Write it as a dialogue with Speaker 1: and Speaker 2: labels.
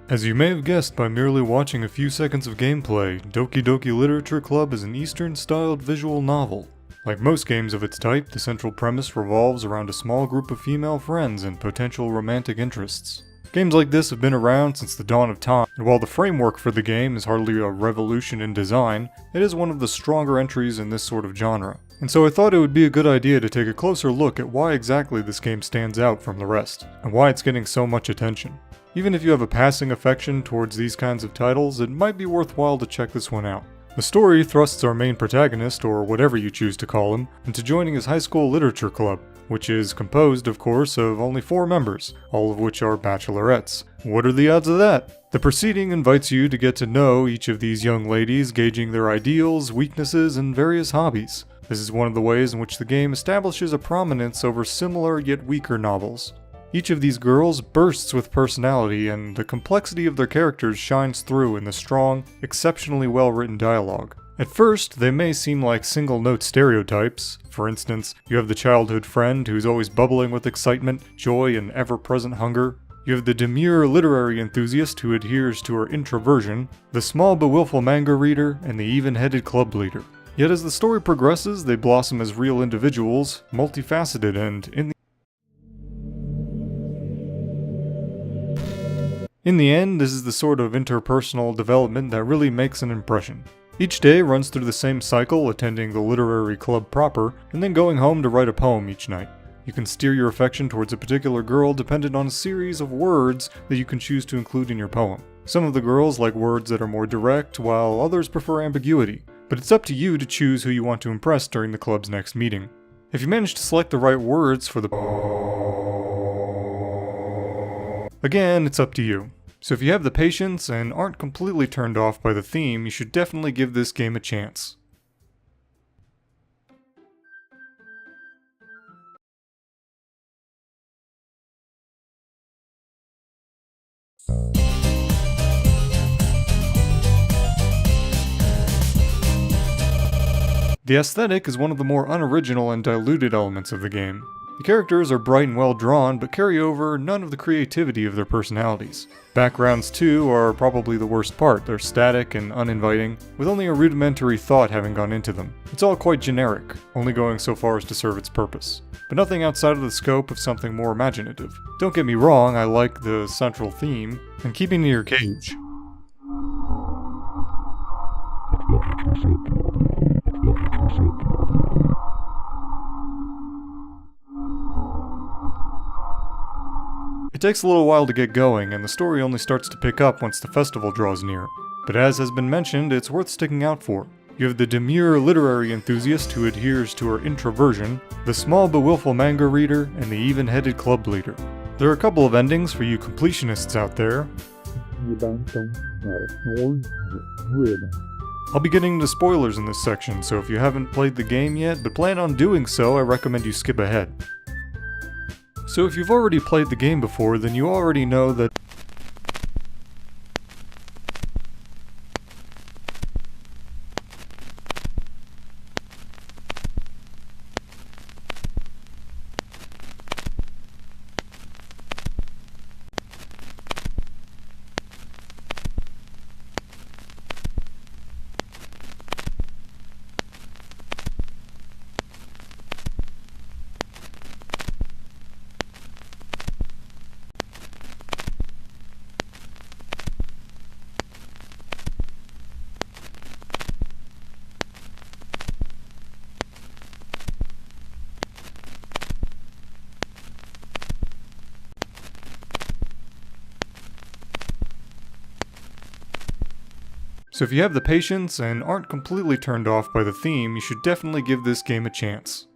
Speaker 1: As you may have guessed by merely watching a few seconds of gameplay, Doki Doki Literature Club is an Eastern-styled visual novel. Like most games of its type, the central premise revolves around a small group of female friends and potential romantic interests. Games like this have been around since the dawn of time, and while the framework for the game is hardly a revolution in design, it is one of the stronger entries in this sort of genre. And so I thought it would be a good idea to take a closer look at why exactly this game stands out from the rest, and why it's getting so much attention. Even if you have a passing affection towards these kinds of titles, it might be worthwhile to check this one out. The story thrusts our main protagonist, or whatever you choose to call him, into joining his high school literature club, which is composed, of course, of only 4 members, all of which are bachelorettes. What are the odds of that? The proceeding invites you to get to know each of these young ladies, gauging their ideals, weaknesses, and various hobbies. This is one of the ways in which the game establishes a prominence over similar yet weaker novels. Each of these girls bursts with personality, and the complexity of their characters shines through in the strong, exceptionally well-written dialogue. At first, they may seem like single-note stereotypes. For instance, you have the childhood friend who's always bubbling with excitement, joy, and ever-present hunger. You have the demure literary enthusiast who adheres to her introversion, the small but willful manga reader, and the even-headed club leader. Yet as the story progresses, they blossom as real individuals, multifaceted, and in the end, this is the sort of interpersonal development that really makes an impression. Each day runs through the same cycle, attending the literary club proper, and then going home to write a poem each night. You can steer your affection towards a particular girl dependent on a series of words that you can choose to include in your poem. Some of the girls like words that are more direct, while others prefer ambiguity, but it's up to you to choose who you want to impress during the club's next meeting. If you manage to select the right words for the again, it's up to you. So if you have the patience and aren't completely turned off by the theme, you should definitely give this game a chance. The aesthetic is one of the more unoriginal and diluted elements of the game. The characters are bright and well drawn, but carry over none of the creativity of their personalities. Backgrounds, too, are probably the worst part. They're static and uninviting, with only a rudimentary thought having gone into them. It's all quite generic, only going so far as to serve its purpose, but nothing outside of the scope of something more imaginative. Don't get me wrong, I like the central theme, and keeping to your cage. It takes a little while to get going, and the story only starts to pick up once the festival draws near. But as has been mentioned, it's worth sticking out for. You have the demure literary enthusiast who adheres to her introversion, the small but willful manga reader, and the even-headed club leader. There are a couple of endings for you completionists out there. I'll be getting into spoilers in this section, so if you haven't played the game yet but plan on doing so, I recommend you skip ahead. So if you've already played the game before, then you already know that So if you have the patience and aren't completely turned off by the theme, you should definitely give this game a chance.